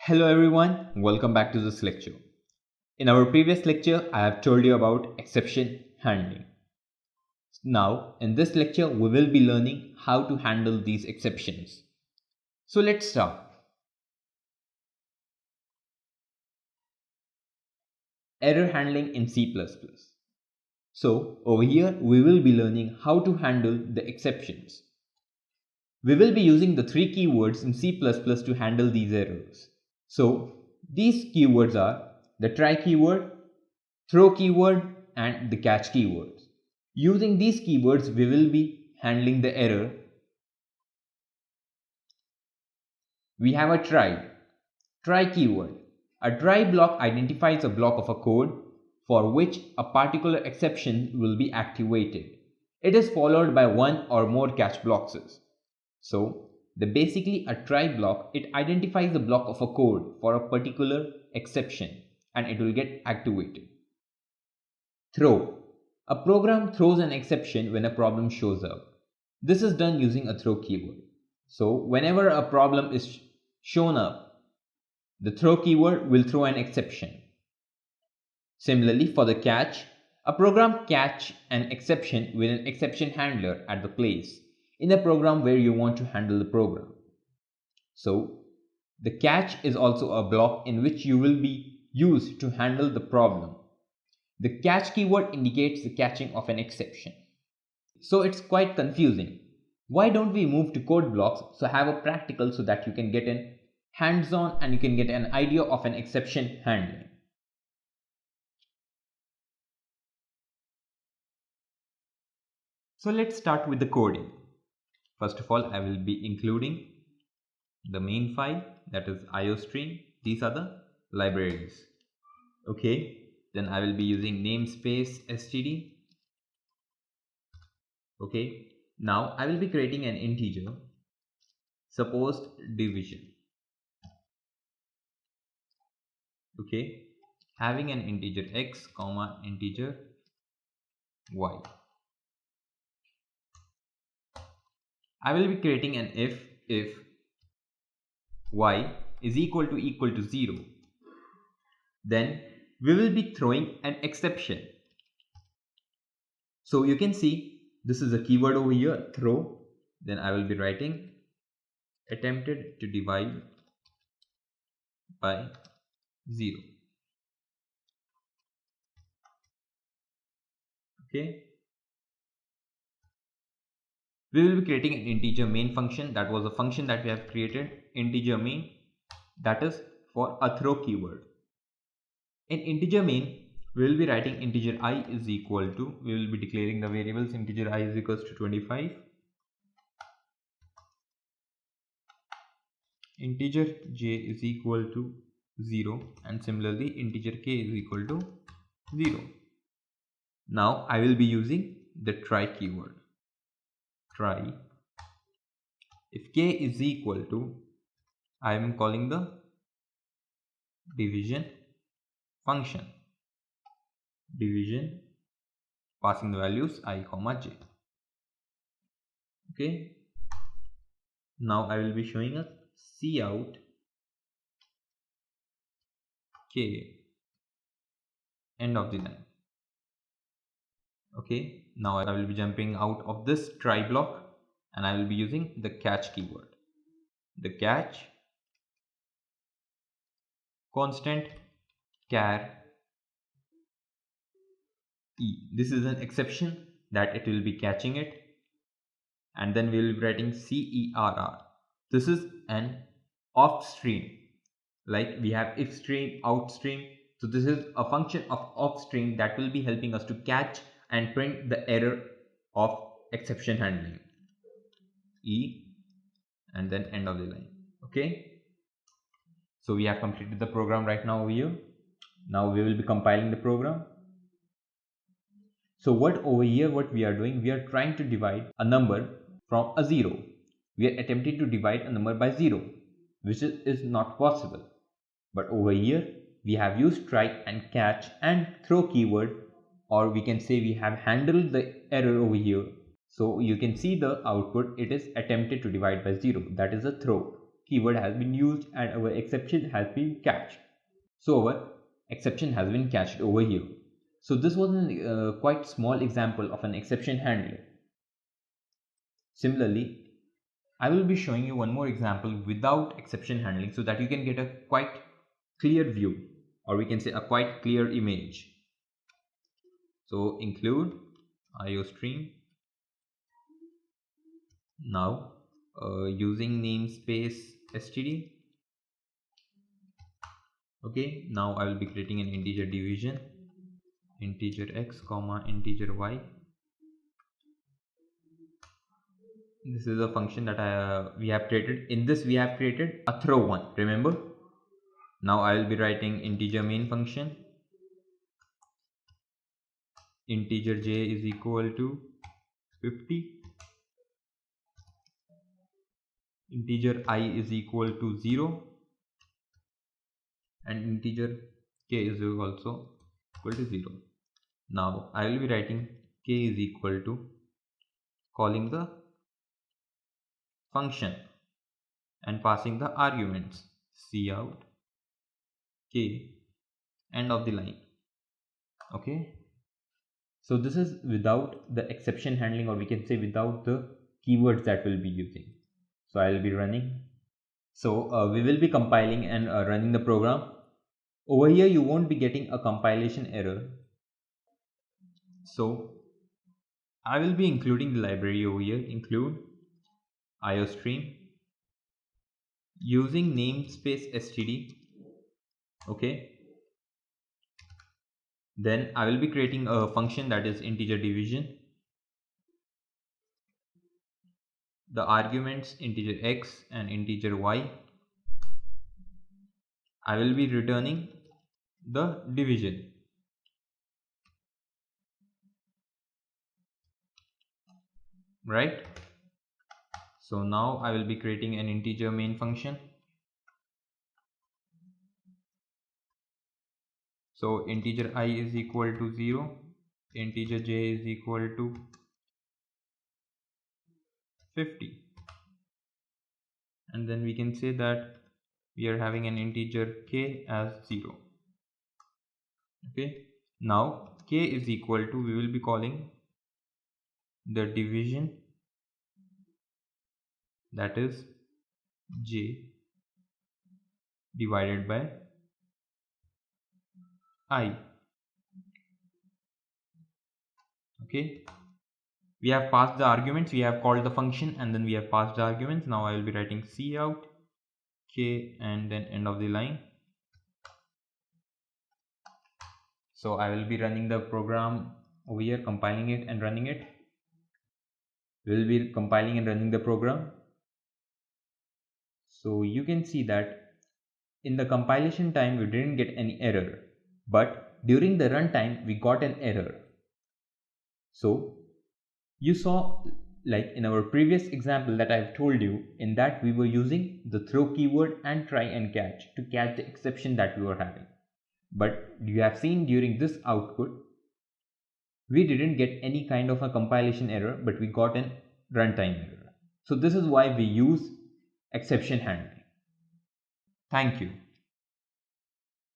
Hello everyone, welcome back to this lecture. In our previous lecture, I have told you about exception handling. Now, in this lecture, we will be learning how to handle these exceptions. So let's start. Error handling in C++. So over here, we will be learning how to handle the exceptions. We will be using the three keywords in C++ to handle these errors. So these keywords are the try keyword, throw keyword, and the catch keywords. Using these keywords, we will be handling the error. We have a try keyword. A try block identifies a block of a code for which a particular exception will be activated. It is followed by one or more catch blocks. So, basically a try block, it identifies a block of a code for a particular exception and it will get activated. Throw. A program throws an exception when a problem shows up. This is done using a throw keyword. So whenever a problem is shown up, the throw keyword will throw an exception. Similarly, for the catch, a program catch an exception with an exception handler at the place in a program where you want to handle the program. So the catch is also a block in which you will be used to handle the problem. The catch keyword indicates the catching of an exception. So it's quite confusing. Why don't we move to code blocks so have a practical so that you can get an hands-on and you can get an idea of an exception handling. So let's start with the coding. First of all, I will be including the main file, that is iostream. These are the libraries. Okay, then I will be using namespace std. Okay, now I will be creating an integer, supposed division. Okay, having an integer x comma integer y. I will be creating an if y is equal to 0, then we will be throwing an exception. So you can see this is a keyword over here, throw. Then I will be writing attempted to divide by 0. Okay, we will be creating an integer main function. That was a function that we have created, integer main, that is for a throw keyword. In integer main, we will be writing integer I is equal to, we will be declaring the variables integer I is equals to 25, integer j is equal to 0, and similarly integer k is equal to 0. Now I will be using the try keyword. Try. If k is equal to, I am calling the division function. Division, passing the values I comma j. Okay. Now I will be showing a cout k end of the line. Okay, now I will be jumping out of this try block and I will be using the catch keyword. The catch constant char e. This is an exception that it will be catching it, and then we will be writing CERR. This is an off stream, like we have if stream, out stream. So this is a function of off stream that will be helping us to catch and print the error of exception handling. E and then end of the line. Okay, so we have completed the program right now over here. Now we will be compiling the program. So what over here, what we are doing, we are trying to divide a number from a 0. We are attempting to divide a number by 0, which is not possible. But over here, we have used try and catch and throw keyword, or we can say we have handled the error over here. So you can see the output, it is attempted to divide by 0. That is a throw keyword has been used and our exception has been catched. So our exception has been catched over here. So this was a quite small example of an exception handler. Similarly, I will be showing you one more example without exception handling so that you can get a quite clear view, or we can say a quite clear image. So include IOStream. Now using namespace std. Okay, now I will be creating an integer division, integer x comma integer y. This is a function that we have created. In this we have created a throw one, remember. Now I will be writing integer main function, integer j is equal to 50, integer I is equal to 0, and integer k is also equal to 0. Now I will be writing k is equal to calling the function and passing the arguments cout k, end of the line. Okay, so this is without the exception handling, or we can say without the keywords that we'll be using. So I will be running. So we will be compiling and running the program. Over here you won't be getting a compilation error. So I will be including the library over here, include IOStream using namespace std. Okay, then I will be creating a function that is integer division. The arguments integer x and integer y. I will be returning the division. Right? So now I will be creating an integer main function. So integer I is equal to 0, integer j is equal to 50, and then we can say that we are having an integer k as 0. Okay, now k is equal to, we will be calling the division, that is j divided by I. Okay, we have passed the arguments, we have called the function, and then we have passed the arguments. Now I will be writing cout k and then end of the line. So I will be running the program over here, compiling it and running it. We will be compiling and running the program. So you can see that in the compilation time we didn't get any error, but during the runtime we got an error. So you saw, like in our previous example that I've told you, in that we were using the throw keyword and try and catch to catch the exception that we were having. But you have seen during this output, we didn't get any kind of a compilation error, but we got an runtime error. So this is why we use exception handling. Thank you.